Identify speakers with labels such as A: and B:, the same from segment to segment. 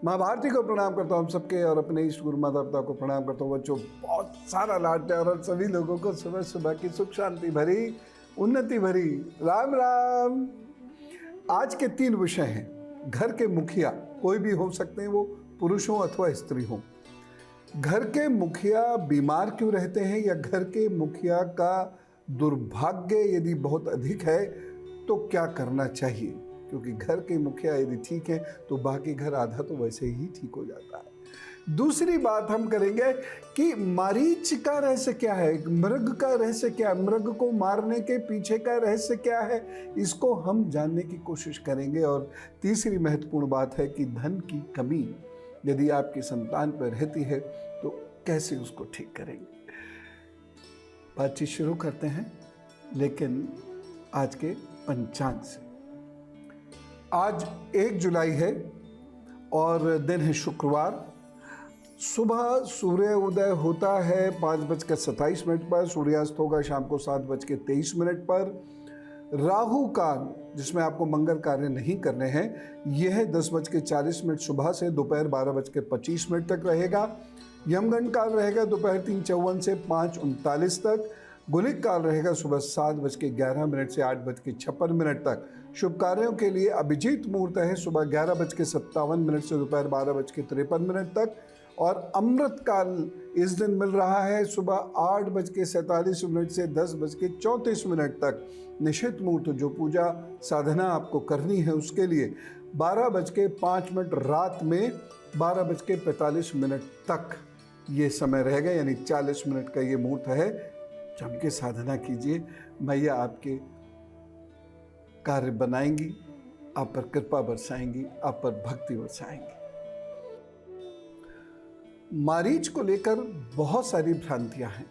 A: माँ भारती को प्रणाम करता हूँ हम सबके, और अपने इष्ट गुरु माता पिता को प्रणाम करता हूँ। बच्चों, बहुत सारा लाड प्यार और सभी लोगों को सुबह सुबह की सुख शांति भरी, उन्नति भरी राम राम। आज के 3 विषय हैं। घर के मुखिया कोई भी हो सकते हैं, वो पुरुष हो अथवा स्त्री हो। घर के मुखिया बीमार क्यों रहते हैं, या घर के मुखिया का दुर्भाग्य यदि बहुत अधिक है तो क्या करना चाहिए, क्योंकि घर के मुखिया यदि ठीक है तो बाकी घर आधा तो वैसे ही ठीक हो जाता है। दूसरी बात हम करेंगे कि मारीच का रहस्य क्या है, मृग का रहस्य क्या है, मृग को मारने के पीछे का रहस्य क्या है, इसको हम जानने की कोशिश करेंगे। और तीसरी महत्वपूर्ण बात है कि धन की कमी यदि आपकी संतान पर रहती है तो कैसे उसको ठीक करेंगे। बातचीत शुरू करते हैं, लेकिन आज के पंचांग से। आज 1 जुलाई है और दिन है शुक्रवार। सुबह सूर्य उदय होता है 5:27 पर, सूर्यास्त होगा शाम को 7:23 पर। राहु काल, जिसमें आपको मंगल कार्य नहीं करने हैं, यह है 10:40 सुबह से दोपहर 12:25 तक रहेगा। यमगंड काल रहेगा दोपहर 3:54 से 5:39 तक। गुलिक काल रहेगा सुबह 7:11 से 8:56 तक। शुभ कार्यों के लिए अभिजीत मुहूर्त है सुबह 11:57 से दोपहर 12:53 तक। और अमृत काल इस दिन मिल रहा है सुबह 8:47 से 10:34 तक। निश्चित मुहूर्त, जो पूजा साधना आपको करनी है उसके लिए 12:05 रात में 12:45 तक ये समय रहेगा, यानी 40 मिनट का ये मुहूर्त है। जम के साधना कीजिए, मैया आपके कार्य बनाएंगी, आप पर कृपा बरसाएंगी, आप पर भक्ति बरसाएंगी। मारीच को लेकर बहुत सारी भ्रांतियां हैं।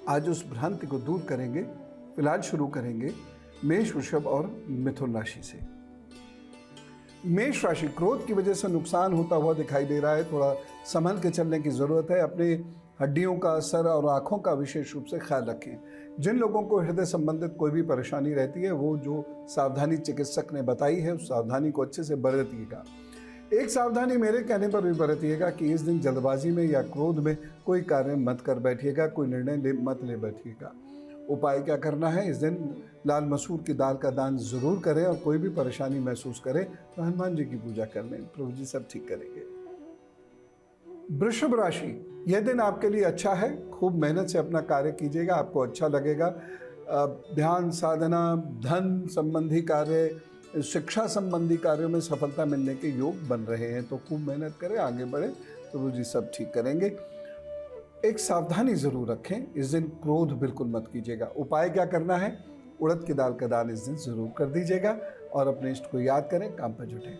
A: आज उस भ्रांति को दूर करेंगे। फिलहाल शुरू करेंगे मेष, वृषभ और मिथुन राशि से। मेष राशि, क्रोध की वजह से नुकसान होता हुआ दिखाई दे रहा है। थोड़ा संभल के चलने की जरूरत है। अपने हड्डियों का, सर और आंखों का विशेष रूप से ख्याल रखें। जिन लोगों को हृदय संबंधित कोई भी परेशानी रहती है, वो जो सावधानी चिकित्सक ने बताई है उस सावधानी को अच्छे से बरतिएगा। एक सावधानी मेरे कहने पर भी बरतिएगा कि इस दिन जल्दबाजी में या क्रोध में कोई कार्य मत कर बैठिएगा, कोई निर्णय मत ले बैठिएगा। उपाय क्या करना है, इस दिन लाल मसूर की दाल का दान जरूर करें, और कोई भी परेशानी महसूस करें तो हनुमान जी की पूजा कर लें, प्रभु जी सब ठीक करेंगे। वृषभ राशि, यह दिन आपके लिए अच्छा है। खूब मेहनत से अपना कार्य कीजिएगा, आपको अच्छा लगेगा। ध्यान साधना, धन संबंधी कार्य, शिक्षा संबंधी कार्यों में सफलता मिलने के योग बन रहे हैं, तो खूब मेहनत करें, आगे बढ़े, प्रभु जी सब ठीक करेंगे। एक सावधानी जरूर रखें, इस दिन क्रोध बिल्कुल मत कीजिएगा। उपाय क्या करना है, उड़द की दाल का दान इस दिन जरूर कर दीजिएगा, और अपने इष्ट को याद करें, काम पर जुटें।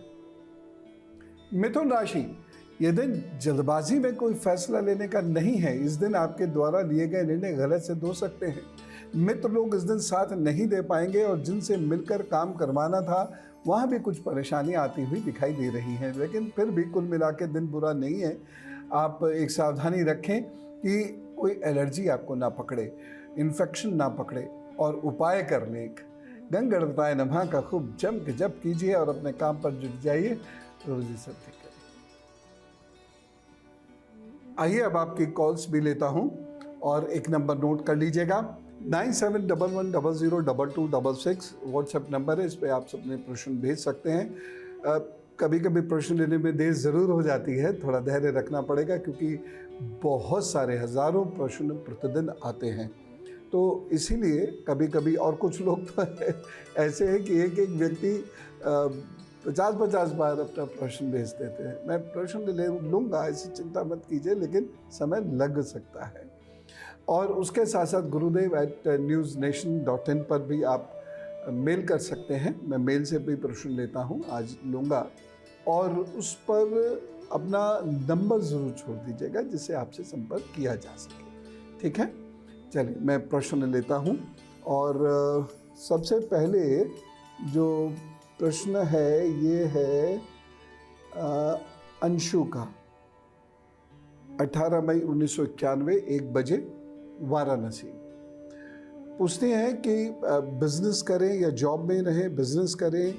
A: मिथुन राशि, यह दिन जल्दबाजी में कोई फैसला लेने का नहीं है। इस दिन आपके द्वारा लिए गए निर्णय गलत सिद्ध हो सकते हैं। मित्र लोग इस दिन साथ नहीं दे पाएंगे, और जिनसे मिलकर काम करवाना था वहाँ भी कुछ परेशानियाँ आती हुई दिखाई दे रही हैं, लेकिन फिर भी कुल मिला के दिन बुरा नहीं है। आप एक सावधानी रखें कि कोई एलर्जी आपको ना पकड़े, इन्फेक्शन ना पकड़े, और उपाय कर लें। गंगणपताय नमः का खूब जम के जप कीजिए और अपने काम पर जुट जाइए, प्रभु जी सब ठीक करें। आइए अब आपकी कॉल्स भी लेता हूं, और एक नंबर नोट कर लीजिएगा, 9711002266 व्हाट्सएप नंबर है। इस पर आप अपने प्रश्न भेज सकते हैं। कभी कभी प्रश्न लेने में देर ज़रूर हो जाती है, थोड़ा धैर्य रखना पड़ेगा, क्योंकि बहुत सारे हज़ारों प्रश्न प्रतिदिन आते हैं, तो इसीलिए कभी कभी, और कुछ लोग तो ऐसे हैं कि एक एक व्यक्ति 50-50 बार अपना प्रश्न भेज देते हैं। मैं प्रश्न ले लूँगा, ऐसी चिंता मत कीजिए, लेकिन समय लग सकता है। और उसके साथ साथ gurudev@newsnation.in पर भी आप मेल कर सकते हैं। मैं मेल से भी प्रश्न लेता हूँ, आज लूँगा, और उस पर अपना नंबर ज़रूर छोड़ दीजिएगा जिससे आपसे संपर्क किया जा सके। ठीक है, चलिए मैं प्रश्न लेता हूँ। और सबसे पहले जो प्रश्न है ये है अंशु का। 18 मई 1991, 1 बजे, वाराणसी। पूछते हैं कि बिजनेस करें या जॉब में रहें, बिजनेस करें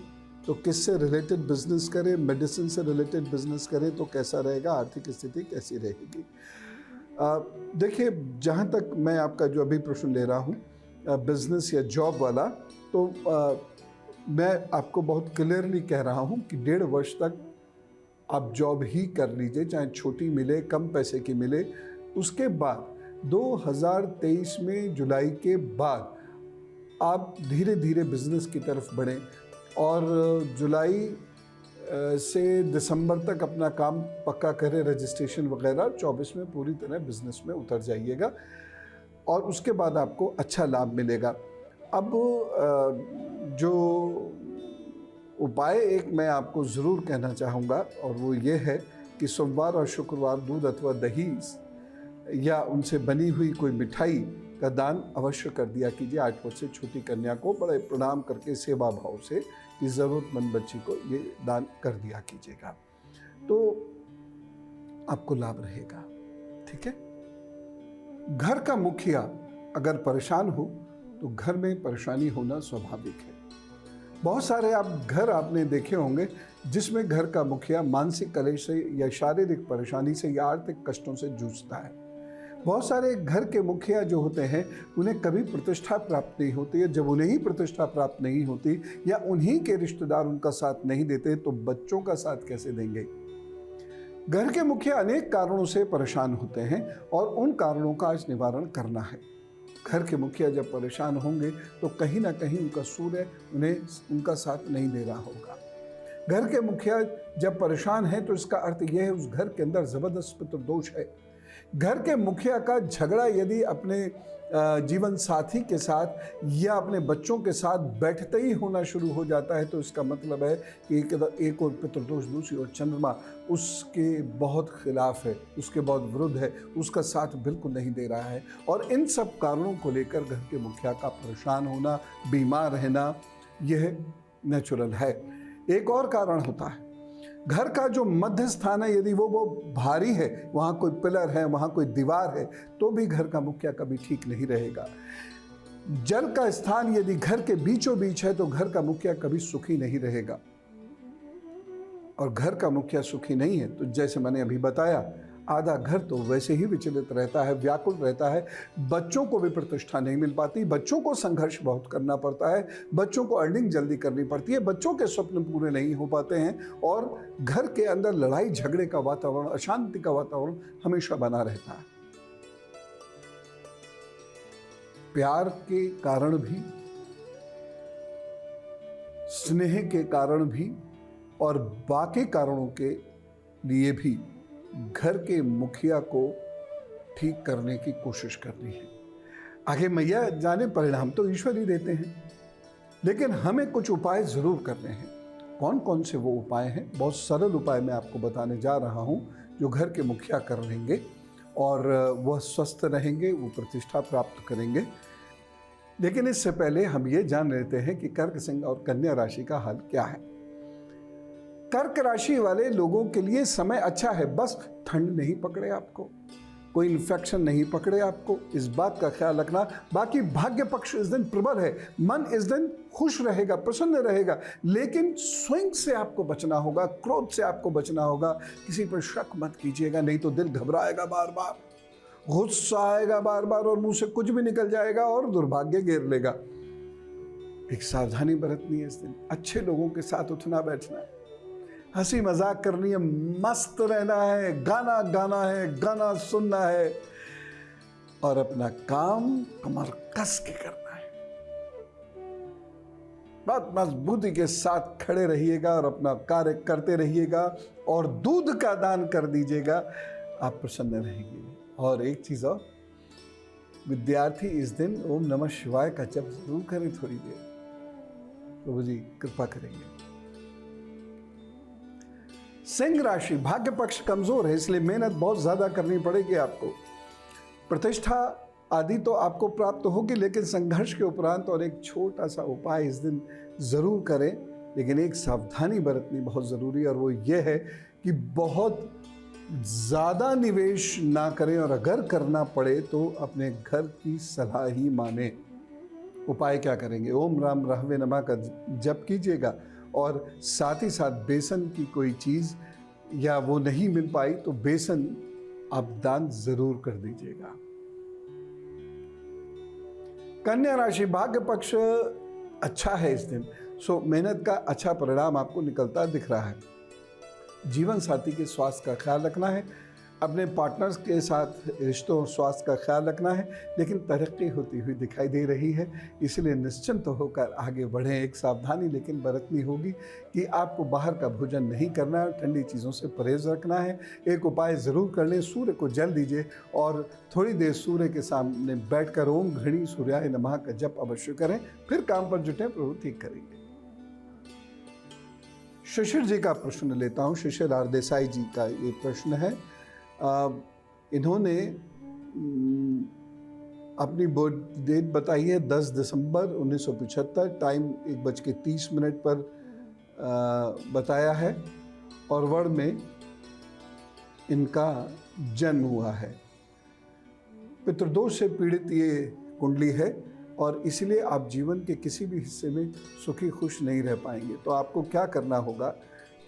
A: तो किससे रिलेटेड बिजनेस करें, मेडिसिन से रिलेटेड बिजनेस करें तो कैसा रहेगा, आर्थिक स्थिति कैसी रहेगी। देखिए, जहाँ तक मैं आपका जो अभी प्रश्न ले रहा हूँ बिजनेस या जॉब वाला, तो मैं आपको बहुत क्लियरली कह रहा हूँ कि 1.5 वर्ष तक आप जॉब ही कर लीजिए, चाहे छोटी मिले, कम पैसे की मिले। उसके बाद 2023 में जुलाई के बाद आप धीरे धीरे बिजनेस की तरफ बढ़ें और जुलाई से दिसंबर तक अपना काम पक्का करें, रजिस्ट्रेशन वगैरह। 24 में पूरी तरह बिजनेस में उतर जाइएगा और उसके बाद आपको अच्छा लाभ मिलेगा। अब जो उपाय एक मैं आपको ज़रूर कहना चाहूँगा और वो ये है कि सोमवार और शुक्रवार दूध अथवा दही या उनसे बनी हुई कोई मिठाई का दान अवश्य कर दिया कीजिए। 8 वर्ष से छोटी कन्या को बड़े प्रणाम करके सेवा भाव से कि ज़रूरतमंद बच्ची को ये दान कर दिया कीजिएगा, तो आपको लाभ रहेगा। ठीक है। घर का मुखिया अगर परेशान हो तो घर में परेशानी होना स्वाभाविक है। बहुत सारे घर आपने देखे होंगे जिसमें घर का मुखिया मानसिक कलेश से या शारीरिक परेशानी से या आर्थिक कष्टों से जूझता है। बहुत सारे घर के मुखिया जो होते हैं उन्हें कभी प्रतिष्ठा प्राप्त नहीं होती है। जब उन्हें ही प्रतिष्ठा प्राप्त नहीं होती या उन्हीं के रिश्तेदार उनका साथ नहीं देते तो बच्चों का साथ कैसे देंगे। घर के मुखिया अनेक कारणों से परेशान होते हैं और उन कारणों का आज निवारण करना है। घर के मुखिया जब परेशान होंगे तो कहीं ना कहीं उनका सूर्य उन्हें उनका साथ नहीं दे रहा होगा। घर के मुखिया जब परेशान है तो इसका अर्थ यह है उस घर के अंदर जबरदस्त पितृ दोष है। घर के मुखिया का झगड़ा यदि अपने जीवन साथी के साथ या अपने बच्चों के साथ बैठते ही होना शुरू हो जाता है तो इसका मतलब है कि एक और पितृदोष, दूसरी और चंद्रमा उसके बहुत खिलाफ है, उसके बहुत विरुद्ध है, उसका साथ बिल्कुल नहीं दे रहा है। और इन सब कारणों को लेकर घर के मुखिया का परेशान होना, बीमार रहना, यह नेचुरल है। एक और कारण होता है, घर का जो मध्य स्थान है यदि वो भारी है, वहाँ कोई पिलर है, वहाँ कोई दीवार है, तो भी घर का मुखिया कभी ठीक नहीं रहेगा। जल का स्थान यदि घर के बीचों बीच है तो घर का मुखिया कभी सुखी नहीं रहेगा। और घर का मुखिया सुखी नहीं है तो जैसे मैंने अभी बताया, आधा घर तो वैसे ही विचलित रहता है, व्याकुल रहता है। बच्चों को भी प्रतिष्ठा नहीं मिल पाती, बच्चों को संघर्ष बहुत करना पड़ता है, बच्चों को अर्निंग जल्दी करनी पड़ती है, बच्चों के स्वप्न पूरे नहीं हो पाते हैं और घर के अंदर लड़ाई झगड़े का वातावरण, अशांति का वातावरण हमेशा बना रहता है। प्यार के कारण भी, स्नेह के कारण भी और बाकी कारणों के लिए भी घर के मुखिया को ठीक करने की कोशिश करनी है। आगे मैया जाने, परिणाम तो ईश्वर ही देते हैं, लेकिन हमें कुछ उपाय जरूर करने हैं। कौन कौन से वो उपाय हैं? बहुत सरल उपाय मैं आपको बताने जा रहा हूं जो घर के मुखिया कर लेंगे और वह स्वस्थ रहेंगे, वो प्रतिष्ठा प्राप्त करेंगे। लेकिन इससे पहले हम ये जान लेते हैं कि कर्क, सिंह और कन्या राशि का हाल क्या है। कर्क राशि वाले लोगों के लिए समय अच्छा है, बस ठंड नहीं पकड़े आपको, कोई इन्फेक्शन नहीं पकड़े आपको, इस बात का ख्याल रखना। बाकी भाग्य पक्ष इस दिन प्रबल है, मन इस दिन खुश रहेगा, प्रसन्न रहेगा, लेकिन स्विंग से आपको बचना होगा, क्रोध से आपको बचना होगा। किसी पर शक मत कीजिएगा, नहीं तो दिल घबराएगा बार बार, गुस्सा आएगा बार बार और मुंह से कुछ भी निकल जाएगा और दुर्भाग्य घेर लेगा। एक सावधानी बरतनी है इस दिन। अच्छे लोगों के साथ उठना बैठना है, हंसी मजाक करनी है, मस्त रहना है, गाना गाना है, गाना सुनना है और अपना काम कमर कस के करना है। बहुत मजबूती के साथ खड़े रहिएगा और अपना कार्य करते रहिएगा और दूध का दान कर दीजिएगा, आप प्रसन्न रहेंगे। और एक चीज और, विद्यार्थी इस दिन ओम नमः शिवाय का जप जरूर करें थोड़ी देर, प्रभु जी कृपा करेंगे। सिंह राशि, भाग्य पक्ष कमजोर है इसलिए मेहनत बहुत ज्यादा करनी पड़ेगी आपको। प्रतिष्ठा आदि तो आपको प्राप्त होगी, लेकिन संघर्ष के उपरांत और एक छोटा सा उपाय इस दिन जरूर करें, लेकिन एक सावधानी बरतनी बहुत जरूरी है और वो ये है कि बहुत ज्यादा निवेश ना करें और अगर करना पड़े तो अपने घर की सलाह ही माने। उपाय क्या करेंगे? ओम राम रहवे नमः का जप कीजिएगा और साथ ही साथ बेसन की कोई चीज़ या वो नहीं मिल पाई तो बेसन आप दान जरूर कर दीजिएगा। कन्या राशि, भाग्य पक्ष अच्छा है इस दिन, सो मेहनत का अच्छा परिणाम आपको निकलता दिख रहा है। जीवन साथी के स्वास्थ्य का ख्याल रखना है, अपने पार्टनर्स के साथ रिश्तों और स्वास्थ्य का ख्याल रखना है, लेकिन तरक्की होती हुई दिखाई दे रही है, इसलिए निश्चिंत होकर आगे बढ़ें। एक सावधानी लेकिन बरतनी होगी कि आपको बाहर का भोजन नहीं करना है, ठंडी चीज़ों से परहेज रखना है। एक उपाय ज़रूर कर लें, सूर्य को जल दीजिए और थोड़ी देर सूर्य के सामने बैठकर ओम घृणी सूर्याय नमः का जप अवश्य करें, फिर काम पर जुटें, प्रभु ठीक करेंगे। शिशिर जी का प्रश्न लेता हूँ। शिशिर आर देसाई जी का ये प्रश्न है। इन्होंने अपनी बर्थ डेट बताई है 10 दिसंबर 1975, टाइम 1:30 पर बताया है और वर्ण में इनका जन्म हुआ है। पितृदोष से पीड़ित ये कुंडली है और इसलिए आप जीवन के किसी भी हिस्से में सुखी खुश नहीं रह पाएंगे। तो आपको क्या करना होगा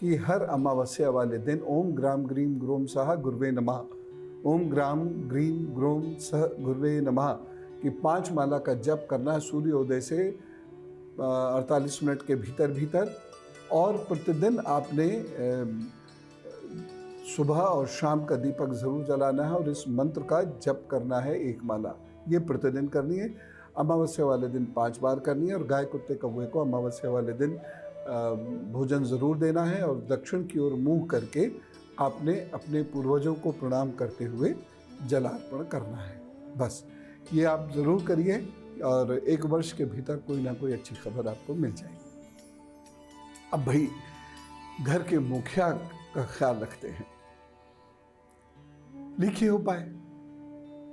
A: कि हर अमावस्या वाले दिन ओम ग्राम ग्रीम ग्रोम सह गुरुवे नमः, ओम ग्राम ग्रीम ग्रोम सह गुरुवे नमः की 5 माला का जप करना है सूर्योदय से 48 मिनट के भीतर और प्रतिदिन आपने सुबह और शाम का दीपक जरूर जलाना है और इस मंत्र का जप करना है 1 माला। ये प्रतिदिन करनी है। अमावस्या वाले दिन 5 बार करनी है और गाय कुत्ते कौवे को अमावस्या वाले दिन भोजन ज़रूर देना है और दक्षिण की ओर मुंह करके आपने अपने पूर्वजों को प्रणाम करते हुए जलार्पण करना है। बस ये आप ज़रूर करिए और 1 वर्ष के भीतर कोई ना कोई अच्छी खबर आपको मिल जाएगी। अब भाई घर के मुखिया का ख्याल रखते हैं। लिखिए उपाय,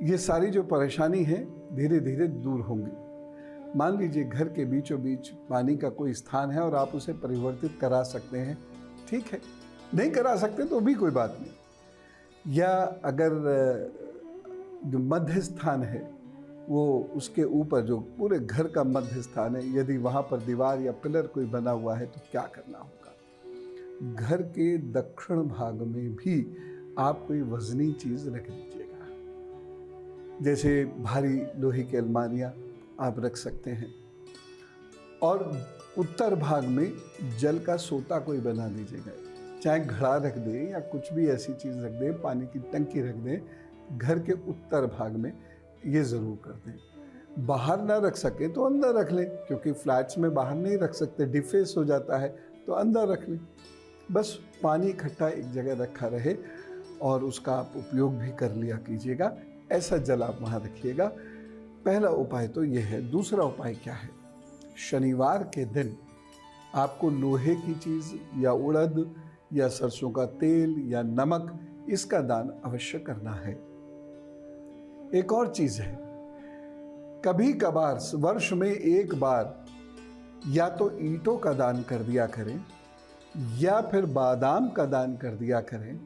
A: ये सारी जो परेशानी है धीरे धीरे दूर होंगी। मान लीजिए घर के बीचों बीच पानी का कोई स्थान है और आप उसे परिवर्तित करा सकते हैं, ठीक है। नहीं करा सकते तो भी कोई बात नहीं। या अगर जो मध्य स्थान है वो उसके ऊपर जो पूरे घर का मध्य स्थान है, यदि वहाँ पर दीवार या पिलर कोई बना हुआ है तो क्या करना होगा। घर के दक्षिण भाग में भी आप कोई वजनी चीज़ रख दीजिएगा, जैसे भारी लोहे की अलमारियाँ आप रख सकते हैं। और उत्तर भाग में जल का सोता कोई बना दीजिएगा, चाहे घड़ा रख दें या कुछ भी ऐसी चीज़ रख दें, पानी की टंकी रख दें, घर के उत्तर भाग में ये ज़रूर कर दें। बाहर ना रख सके तो अंदर रख लें, क्योंकि फ्लैट्स में बाहर नहीं रख सकते, डिफेस हो जाता है, तो अंदर रख लें। बस पानी इकट्ठा एक जगह रखा रहे और उसका आप उपयोग भी कर लिया कीजिएगा। ऐसा जल आप वहाँ रखिएगा। पहला उपाय तो यह है। दूसरा उपाय क्या है, शनिवार के दिन आपको लोहे की चीज़ या उड़द या सरसों का तेल या नमक, इसका दान अवश्य करना है। एक और चीज़ है, कभी कभार वर्ष में 1 बार या तो ईंटों का दान कर दिया करें या फिर बादाम का दान कर दिया करें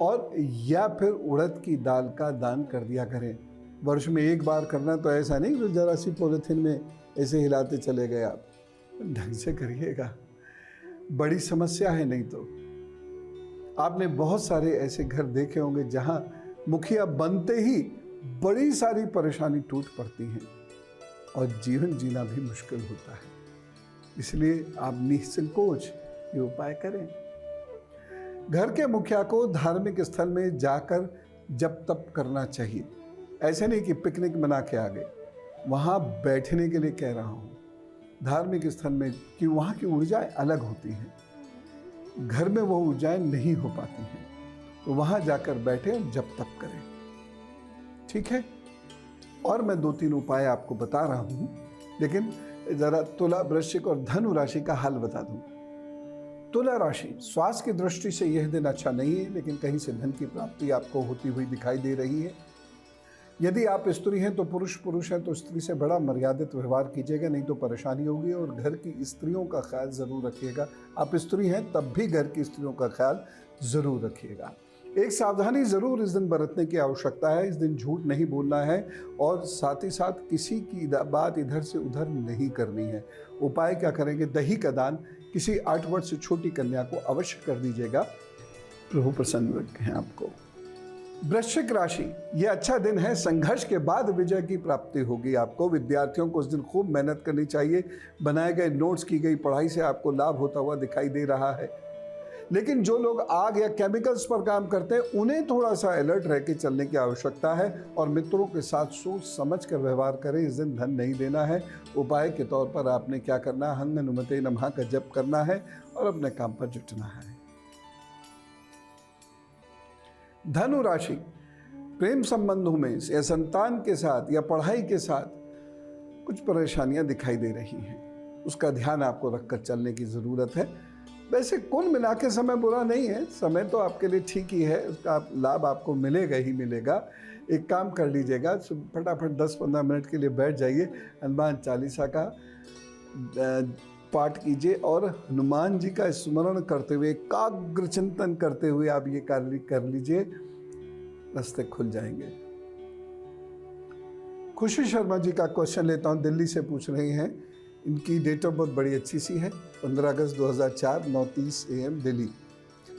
A: और या फिर उड़द की दाल का दान कर दिया करें। वर्ष में 1 बार करना, तो ऐसा नहीं कि जरा सी पॉलिथीन में ऐसे हिलाते चले गए। आप ढंग से करिएगा, बड़ी समस्या है। नहीं तो आपने बहुत सारे ऐसे घर देखे होंगे जहां मुखिया बनते ही बड़ी सारी परेशानी टूट पड़ती हैं और जीवन जीना भी मुश्किल होता है। इसलिए आप निसंकोच ये उपाय करें। घर के मुखिया को धार्मिक स्थल में जाकर जप तप करना चाहिए। ऐसे नहीं कि पिकनिक मना के आ गए, वहाँ बैठने के लिए कह रहा हूँ। धार्मिक स्थल में कि वहाँ की ऊर्जाएं अलग होती हैं, घर में वो ऊर्जाएं नहीं हो पाती हैं, तो वहाँ जाकर बैठे और जप तप करें, ठीक है। और मैं 2-3 उपाय आपको बता रहा हूँ, लेकिन ज़रा तुला, वृश्चिक और धनु राशि का हाल बता दूँ। तुला राशि, स्वास्थ्य की दृष्टि से यह दिन अच्छा नहीं है, लेकिन कहीं से धन की प्राप्ति आपको होती हुई दिखाई दे रही है। यदि आप स्त्री हैं तो पुरुष हैं तो स्त्री से बड़ा मर्यादित व्यवहार कीजिएगा, नहीं तो परेशानी होगी। और घर की स्त्रियों का ख्याल ज़रूर रखिएगा। आप स्त्री हैं तब भी घर की स्त्रियों का ख्याल ज़रूर रखिएगा। एक सावधानी ज़रूर इस दिन बरतने की आवश्यकता है। इस दिन झूठ नहीं बोलना है और साथ ही साथ किसी की बात इधर से उधर नहीं करनी है। उपाय क्या करेंगे, दही का दान किसी 8 वर्ष से छोटी कन्या को अवश्य कर दीजिएगा, प्रभु प्रसन्न रखें आपको। वृश्चिक राशि, ये अच्छा दिन है, संघर्ष के बाद विजय की प्राप्ति होगी आपको। विद्यार्थियों को उस दिन खूब मेहनत करनी चाहिए। बनाए गए नोट्स, की गई पढ़ाई से आपको लाभ होता हुआ दिखाई दे रहा है। लेकिन जो लोग आग या केमिकल्स पर काम करते हैं उन्हें थोड़ा सा अलर्ट रह के चलने की आवश्यकता है और मित्रों के साथ सोच समझ कर व्यवहार करें। इस दिन धन नहीं देना है। उपाय के तौर पर आपने क्या करना है, हंग हनुमते नमः का जप करना है और अपने काम पर जुटना है। धनु राशि, प्रेम संबंधों में या संतान के साथ या पढ़ाई के साथ कुछ परेशानियां दिखाई दे रही हैं, उसका ध्यान आपको रखकर चलने की जरूरत है। वैसे कुल मिला के समय बुरा नहीं है, समय तो आपके लिए ठीक ही है, उसका लाभ आपको मिलेगा ही मिलेगा। एक काम कर लीजिएगा, फटाफट 10-15 मिनट के लिए बैठ जाइए, हनुमान चालीसा का पाठ कीजिए और हनुमान जी का स्मरण करते हुए, एकाग्र चिंतन करते हुए आप ये कार्य कर लीजिए, रास्ते खुल जाएंगे। खुशी शर्मा जी का क्वेश्चन लेता हूँ, दिल्ली से पूछ रही हैं। इनकी डेट ऑफ बर्थ बड़ी अच्छी सी है, 15 अगस्त 2004, 9:30 AM दिल्ली।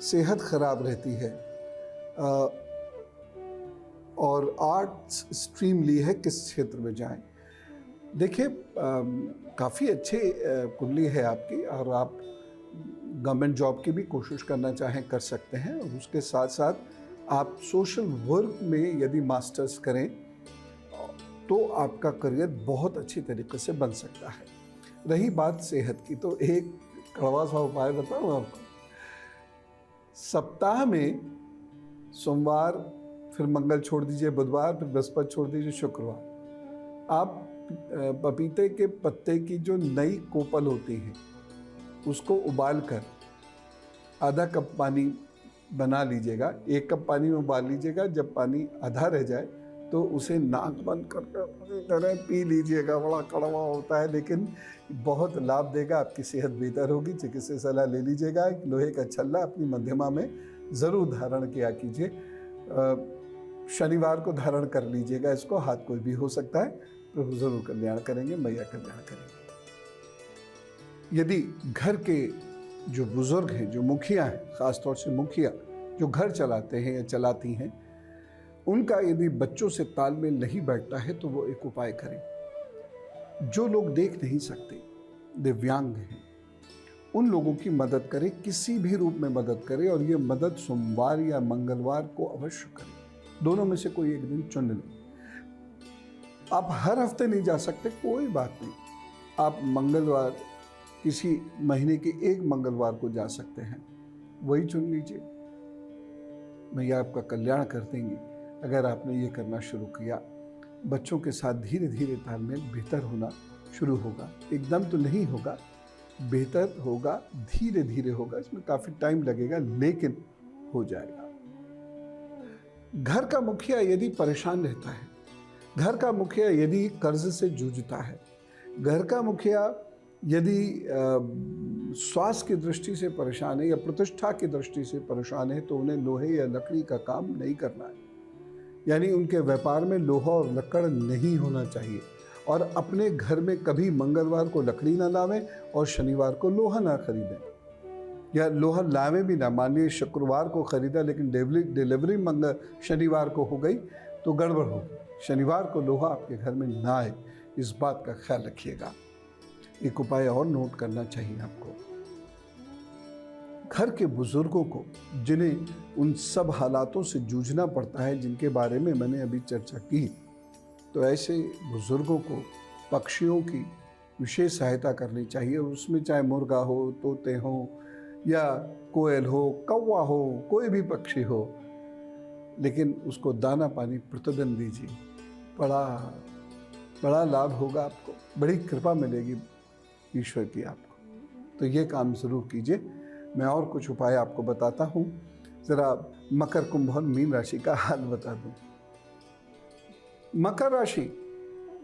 A: सेहत खराब रहती है और आर्ट्स स्ट्रीम ली है, किस क्षेत्र में जाएं? देखिए, काफ़ी अच्छी कुंडली है आपकी और आप गवर्नमेंट जॉब की भी कोशिश करना चाहें कर सकते हैं। और उसके साथ साथ आप सोशल वर्क में यदि मास्टर्स करें तो आपका करियर बहुत अच्छी तरीके से बन सकता है। रही बात सेहत की, तो एक कड़वा सा उपाय बताऊँ आपको। सप्ताह में सोमवार, फिर मंगल छोड़ दीजिए, बुधवार, फिर बृहस्पति छोड़ दीजिए, शुक्रवार आप पपीते के पत्ते की जो नई कोपल होती है उसको उबाल कर आधा कप पानी बना लीजिएगा। 1 कप पानी में उबाल लीजिएगा। जब पानी आधा रह जाए तो उसे नाक बंद करके पी लीजिएगा। बड़ा कड़वा होता है लेकिन बहुत लाभ देगा, आपकी सेहत बेहतर होगी। चिकित्सक सलाह ले लीजिएगा। लोहे का छल्ला अपनी मध्यमा में ज़रूर धारण किया कीजिए। शनिवार को धारण कर लीजिएगा इसको, हाथ कोई भी हो सकता है। प्रभु जरूर कल्याण करेंगे, मैया कल्याण करेंगे। यदि घर के जो बुजुर्ग हैं, जो मुखिया हैं, खासतौर से मुखिया जो घर चलाते हैं या चलाती हैं, उनका यदि बच्चों से तालमेल नहीं बैठता है तो वो एक उपाय करें। जो लोग देख नहीं सकते, दिव्यांग हैं, उन लोगों की मदद करें, किसी भी रूप में मदद करें और ये मदद सोमवार या मंगलवार को अवश्य करें। दोनों में से कोई एक दिन चुन लें। आप हर हफ्ते नहीं जा सकते, कोई बात नहीं। आप मंगलवार, किसी महीने के एक मंगलवार को जा सकते हैं, वही चुन लीजिए। मैया आपका कल्याण कर देंगी अगर आपने ये करना शुरू किया। बच्चों के साथ धीरे धीरे तालमेल बेहतर होना शुरू होगा। एकदम तो नहीं होगा, बेहतर होगा, धीरे धीरे होगा। इसमें काफ़ी टाइम लगेगा लेकिन हो जाएगा। घर का मुखिया यदि परेशान रहता है, घर का मुखिया यदि कर्ज से जूझता है, घर का मुखिया यदि स्वास्थ्य की दृष्टि से परेशान है या प्रतिष्ठा की दृष्टि से परेशान है, तो उन्हें लोहे या लकड़ी का काम नहीं करना है। यानी उनके व्यापार में लोहा और लकड़ नहीं होना चाहिए। और अपने घर में कभी मंगलवार को लकड़ी ना लावें और शनिवार को लोहा ना खरीदें, या लोहा लावे भी ना। मान लीजिए शुक्रवार को खरीदा लेकिन डिलीवरी शनिवार को हो गई तो गड़बड़ होगी। शनिवार को लोहा आपके घर में ना आए, इस बात का ख्याल रखिएगा। एक उपाय और नोट करना चाहिए आपको। घर के बुजुर्गों को, जिन्हें उन सब हालातों से जूझना पड़ता है जिनके बारे में मैंने अभी चर्चा की, तो ऐसे बुजुर्गों को पक्षियों की विशेष सहायता करनी चाहिए। उसमें चाहे मुर्गा हो, तोते हो, या कोयल हो, कौवा हो, कोई भी पक्षी हो, लेकिन उसको दाना पानी प्रतिदिन दीजिए। बड़ा लाभ होगा आपको, बड़ी कृपा मिलेगी ईश्वर की आपको। तो ये काम ज़रूर कीजिए। मैं और कुछ उपाय आपको बताता हूँ। ज़रा मकर, कुंभ और मीन राशि का हाल बता दूँ। मकर राशि,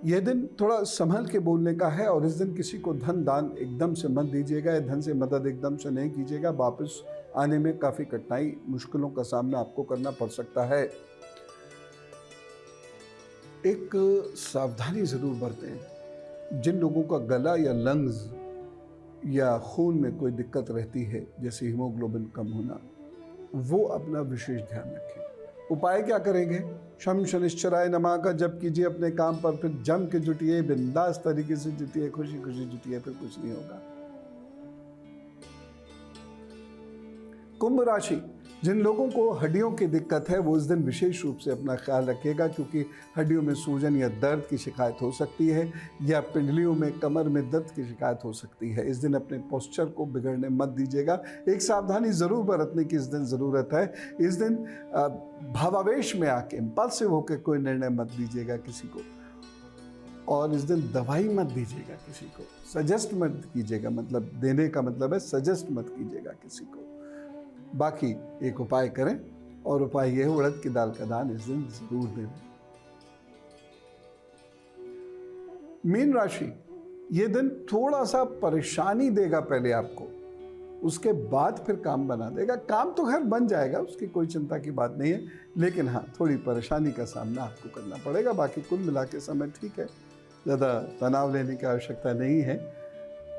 A: यह दिन थोड़ा संभल के बोलने का है और इस दिन किसी को धन दान एकदम से मत दीजिएगा या धन से मदद एकदम से नहीं कीजिएगा। वापस आने में काफ़ी कठिनाई, मुश्किलों का सामना आपको करना पड़ सकता है। एक सावधानी ज़रूर बरतें। जिन लोगों का गला या लंग्स या खून में कोई दिक्कत रहती है, जैसे हीमोग्लोबिन कम होना, वो अपना विशेष ध्यान रखें। उपाय क्या करेंगे? शम शनिश्चराय नमः का जप कीजिए अपने काम पर, फिर जम के जुटिए, बिंदास तरीके से जुटिए, खुशी खुशी जुटिए, फिर कुछ नहीं होगा। कुंभ राशि, जिन लोगों को हड्डियों की दिक्कत है वो इस दिन विशेष रूप से अपना ख्याल रखिएगा, क्योंकि हड्डियों में सूजन या दर्द की शिकायत हो सकती है, या पिंडलियों में, कमर में दर्द की शिकायत हो सकती है। इस दिन अपने पोस्चर को बिगड़ने मत दीजिएगा। एक सावधानी ज़रूर बरतने की इस दिन ज़रूरत है। इस दिन भावावेश में आके इम्पल्सिव होकर कोई निर्णय मत दीजिएगा किसी को, और इस दिन दवाई मत दीजिएगा किसी को, सजेस्ट मत कीजिएगा, मतलब देने का मतलब है सजेस्ट मत कीजिएगा किसी को। बाकी एक उपाय करें, और उपाय यह है उड़द की दाल का दान इस दिन जरूर दें। मीन राशि, ये दिन थोड़ा सा परेशानी देगा पहले आपको, उसके बाद फिर काम बना देगा। काम तो खैर बन जाएगा, उसकी कोई चिंता की बात नहीं है, लेकिन हाँ, थोड़ी परेशानी का सामना आपको करना पड़ेगा। बाकी कुल मिला के समय ठीक है, ज़्यादा तनाव लेने की आवश्यकता नहीं है।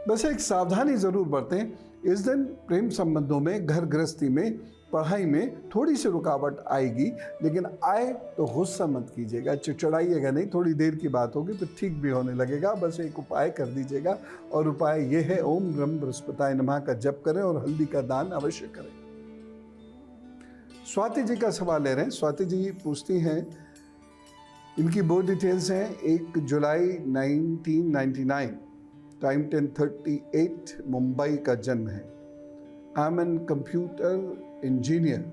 A: बस एक सावधानी ज़रूर बरतें। इस दिन प्रेम संबंधों में, घर गृहस्थी में, पढ़ाई में थोड़ी सी रुकावट आएगी, लेकिन आए तो गुस्सा मत कीजिएगा, चिड़चिड़ाइएगा नहीं, थोड़ी देर की बात होगी तो ठीक भी होने लगेगा। बस एक उपाय कर दीजिएगा, और उपाय ये है ओम ब्रह्म बृहस्पताय नमः का जप करें और हल्दी का दान अवश्य करें। स्वाति जी का सवाल ले रहे हैं। स्वाति जी पूछती हैं, इनकी बहुत डिटेल्स हैं। 1 जुलाई 1999, टाइम 10:38, मुंबई का जन्म है। I am an computer engineer,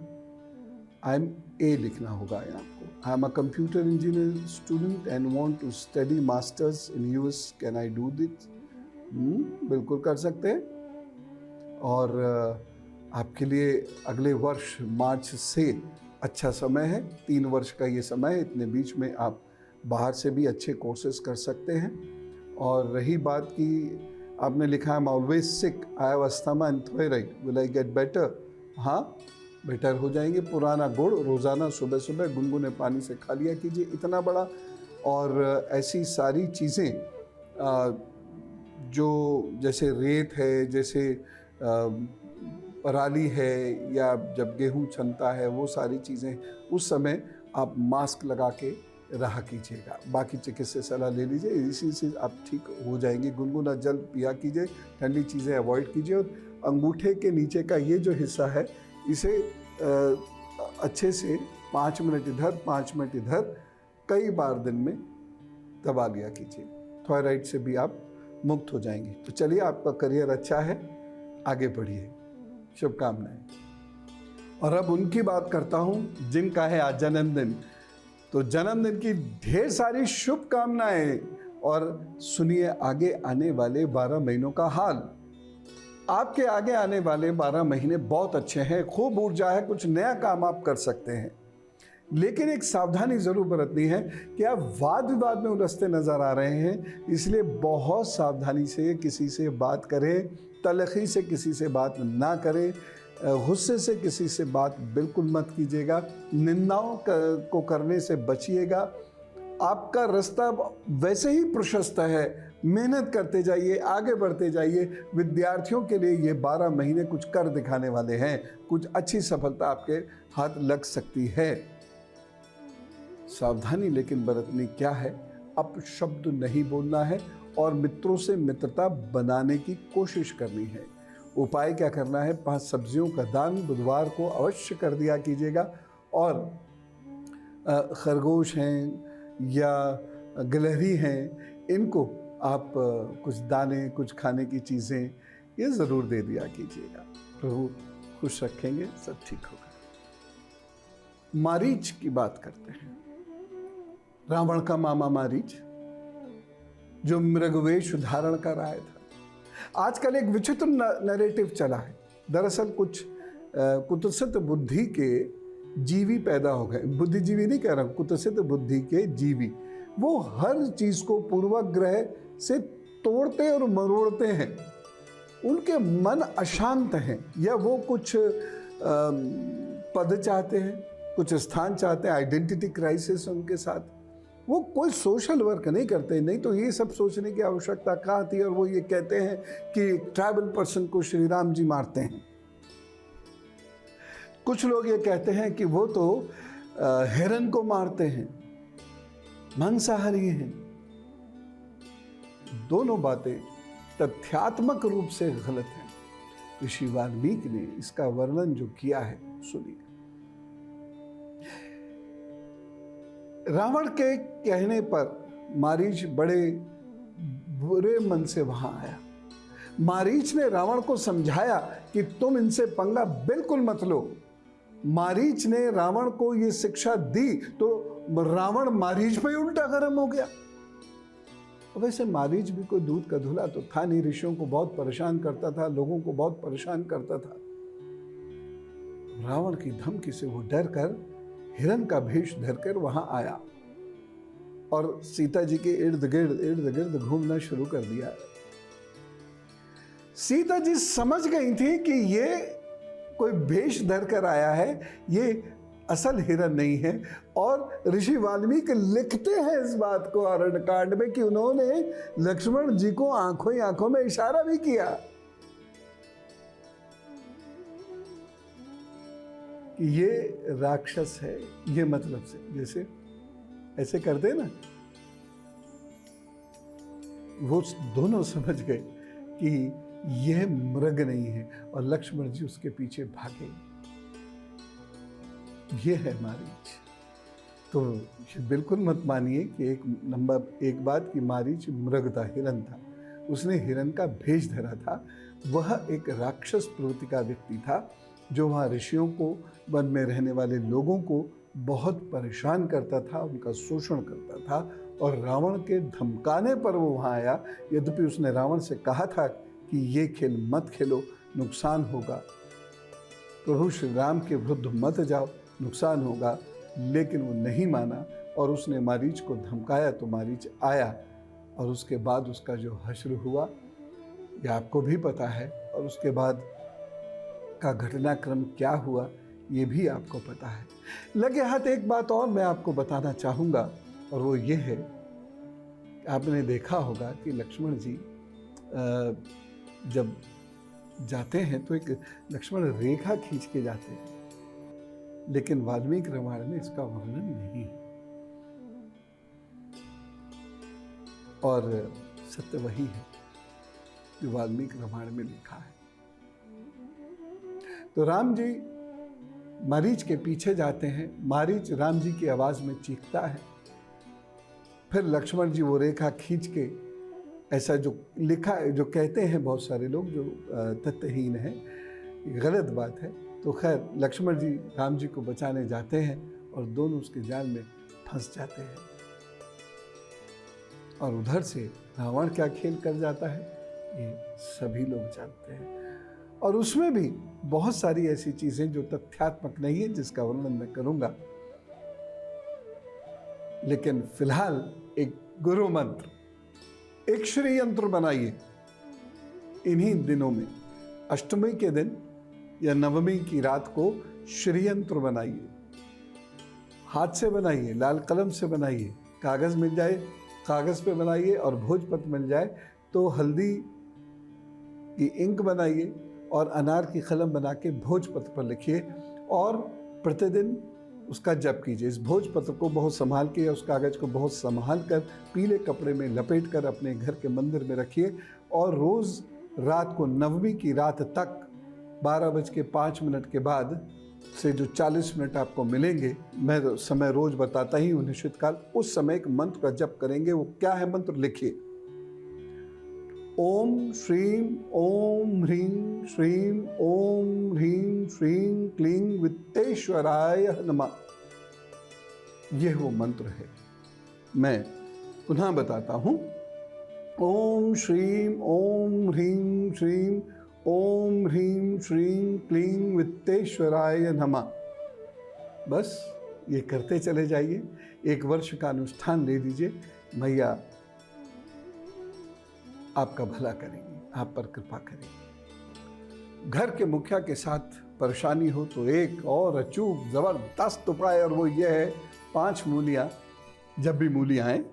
A: I am a लिखना होगा आपको। I am a computer engineer student and want to study masters in US, can I do this? बिल्कुल कर सकते हैं। और आपके लिए अगले वर्ष मार्च से अच्छा समय है, 3 वर्ष का ये समय है। इतने बीच में आप बाहर से भी अच्छे कोर्सेज कर सकते हैं। और रही बात की, आपने लिखा है always sick, I have asthma and thyroid, will I get better? हाँ, बेटर हो जाएंगे। पुराना गुड़ रोज़ाना सुबह सुबह गुनगुने पानी से खा लिया कीजिए, इतना बड़ा। और ऐसी सारी चीज़ें जो जैसे रेत है, जैसे पराली है, या जब गेहूँ छनता है, वो सारी चीज़ें उस समय आप मास्क लगा के रहा कीजिएगा। बाकी चिकित्सा सलाह ले लीजिए, इसी से आप ठीक हो जाएंगे। गुनगुना जल पिया कीजिए, ठंडी चीज़ें अवॉइड कीजिए। और अंगूठे के नीचे का ये जो हिस्सा है, इसे अच्छे से 5 मिनट इधर 5 मिनट इधर कई बार दिन में दबा लिया कीजिए। थायराइड से भी आप मुक्त हो जाएंगे। तो चलिए, आपका करियर अच्छा है, आगे बढ़िए, शुभकामनाएं। और अब उनकी बात करता हूँ जिनका है आज जन्मदिन। तो जन्मदिन की ढेर सारी शुभकामनाएं। और सुनिए आगे आने वाले 12 महीनों का हाल। आपके आगे आने वाले 12 महीने बहुत अच्छे हैं, खूब ऊर्जा है, कुछ नया काम आप कर सकते हैं। लेकिन एक सावधानी जरूर बरतनी है कि आप वाद विवाद में उलझते नजर आ रहे हैं, इसलिए बहुत सावधानी से किसी से बात करें, तलखी से किसी से बात ना करें, गुस्से से किसी से बात बिल्कुल मत कीजिएगा, निंदाओं को करने से बचिएगा। आपका रास्ता वैसे ही प्रशस्त है, मेहनत करते जाइए, आगे बढ़ते जाइए। विद्यार्थियों के लिए ये 12 महीने कुछ कर दिखाने वाले हैं, कुछ अच्छी सफलता आपके हाथ लग सकती है। सावधानी लेकिन बरतनी क्या है, अपशब्द नहीं बोलना है और मित्रों से मित्रता बनाने की कोशिश करनी है। उपाय क्या करना है, 5 सब्जियों का दान बुधवार को अवश्य कर दिया कीजिएगा। और खरगोश हैं या गिलहरी हैं, इनको आप कुछ दाने, कुछ खाने की चीज़ें ये ज़रूर दे दिया कीजिएगा। प्रभु खुश रखेंगे, सब ठीक होगा। मारीच की बात करते हैं। रावण का मामा मारीच, जो मृगवेश धारण कर आया था। आजकल एक विचित्र नैरेटिव चला है। दरअसल कुछ कुत्सित बुद्धि के जीवी पैदा हो गए। बुद्धिजीवी नहीं कह रहा हूँ, कुत्सित बुद्धि के जीवी। वो हर चीज को पूर्वाग्रह से तोड़ते और मरोड़ते हैं। उनके मन अशांत हैं, या वो कुछ पद चाहते हैं, कुछ स्थान चाहते हैं, आइडेंटिटी क्राइसिस उनके साथ। वो कोई सोशल वर्क नहीं करते, नहीं तो ये सब सोचने की आवश्यकता कहाँ थी। और वो ये कहते हैं कि ट्राइबल पर्सन को श्री राम जी मारते हैं। कुछ लोग ये कहते हैं कि वो तो हिरन को मारते हैं, मांसाहारी हैं। दोनों बातें तथ्यात्मक रूप से गलत हैं। ऋषि वाल्मीकि ने इसका वर्णन जो किया है सुनिए। रावण के कहने पर मारीच बड़े बुरे मन से वहां आया। मारीच ने रावण को समझाया कि तुम इनसे पंगा बिल्कुल मत लो। मारीच ने रावण को यह शिक्षा दी तो रावण मारीच पे उल्टा गर्म हो गया। वैसे मारीच भी कोई दूध का धुला तो था नहीं, ऋषियों को बहुत परेशान करता था, लोगों को बहुत परेशान करता था। रावण की धमकी से वो डर कर हिरन का भेष धरकर वहां आया और सीता जी के इर्द गिर्द घूमना शुरू कर दिया। सीता जी समझ गई थी कि ये कोई भेष धरकर आया है, ये असल हिरन नहीं है। और ऋषि वाल्मीकि लिखते हैं इस बात को अरण्यकांड में कि उन्होंने लक्ष्मण जी को आंखों ही आंखों में इशारा भी किया कि ये राक्षस है, ये मतलब से जैसे ऐसे करते ना। वो दोनों समझ गए कि यह मृग नहीं है और लक्ष्मण जी उसके पीछे भागे। ये है मारीच। तो बिल्कुल मत मानिए कि एक बात कि मारीच मृग था, हिरन था। उसने हिरन का भेष धरा था। वह एक राक्षस प्रवृत्ति का व्यक्ति था जो वहाँ ऋषियों को, वन में रहने वाले लोगों को बहुत परेशान करता था, उनका शोषण करता था। और रावण के धमकाने पर वो वहाँ आया। यद्यपि उसने रावण से कहा था कि ये खेल मत खेलो, नुकसान होगा, प्रभु श्री राम के विरुद्ध मत जाओ, नुकसान होगा, लेकिन वो नहीं माना और उसने मारीच को धमकाया तो मारीच आया। और उसके बाद उसका जो हश्र हुआ ये आपको भी पता है, और उसके बाद का घटनाक्रम क्या हुआ ये भी आपको पता है। लगे हाथ एक बात और मैं आपको बताना चाहूँगा, और वो ये है, आपने देखा होगा कि लक्ष्मण जी जब जाते हैं तो एक लक्ष्मण रेखा खींच के जाते हैं, लेकिन वाल्मीकि रामायण में इसका वर्णन नहीं है। और सत्य वही है जो वाल्मीकि रामायण में लिखा है। तो राम जी मारीच के पीछे जाते हैं। मारीच राम जी की आवाज में चीखता है। फिर लक्ष्मण जी वो रेखा खींच के, ऐसा जो लिखा है, जो कहते हैं बहुत सारे लोग जो तथ्यहीन है, गलत बात है। तो खैर लक्ष्मण जी राम जी को बचाने जाते हैं और दोनों उसके जाल में फंस जाते हैं। और उधर से रावण क्या खेल कर जाता है ये सभी लोग जानते हैं। और उसमें भी बहुत सारी ऐसी चीजें जो तथ्यात्मक नहीं है, जिसका वर्णन मैं करूंगा। लेकिन फिलहाल एक गुरु मंत्र, एक श्री यंत्र बनाइए इन्हीं दिनों में। अष्टमी के दिन या नवमी की रात को श्री यंत्र बनाइए। हाथ से बनाइए, लाल कलम से बनाइए, कागज मिल जाए कागज पे बनाइए, और भोजपत्र मिल जाए तो हल्दी की इंक बनाइए और अनार की कलम बना के भोजपत्र पर लिखिए और प्रतिदिन उसका जप कीजिए। इस भोजपत्र को बहुत संभाल के, उस कागज को बहुत संभाल कर पीले कपड़े में लपेट कर अपने घर के मंदिर में रखिए। और रोज़ रात को नवमी की रात तक 12:05 के बाद से जो 40 मिनट आपको मिलेंगे, मैं समय रोज बताता ही हूँ निश्चित काल, उस समय एक मंत्र का जप करेंगे। वो क्या है मंत्र, लिखिए। ओम श्रीम ओम ह्रीं श्रीम ओम ह्रीं श्रीं क्लीं वित्तेश्वराय नमः। यह वो मंत्र है। मैं पुनः बताता हूँ। ओम श्रीम ओम ह्रीं श्रीं ओम ह्रीं श्रीं क्लीं वित्तेश्वराय नमः। बस ये करते चले जाइए। 1 वर्ष का अनुष्ठान ले लीजिए। मैया आपका भला करेंगी, आप पर कृपा करेंगी। घर के मुखिया के साथ परेशानी हो तो एक और अचूक जबरदस्त उपाय, और वो ये है 5 मूलियाँ जब भी मूली आए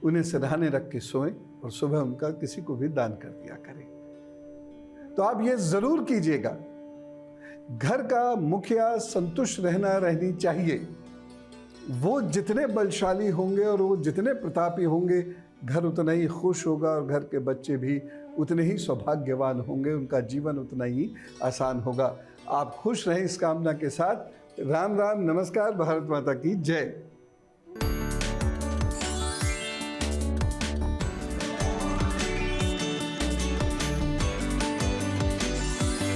A: उन्हें सिरहाने रख के सोएं और सुबह उनका किसी को भी दान कर दिया करें। तो आप ये जरूर कीजिएगा, घर का मुखिया संतुष्ट रहनी चाहिए। वो जितने बलशाली होंगे और वो जितने प्रतापी होंगे, घर उतना ही खुश होगा और घर के बच्चे भी उतने ही सौभाग्यवान होंगे, उनका जीवन उतना ही आसान होगा। आप खुश रहें इस कामना के साथ। राम राम, नमस्कार, भारत माता की जय।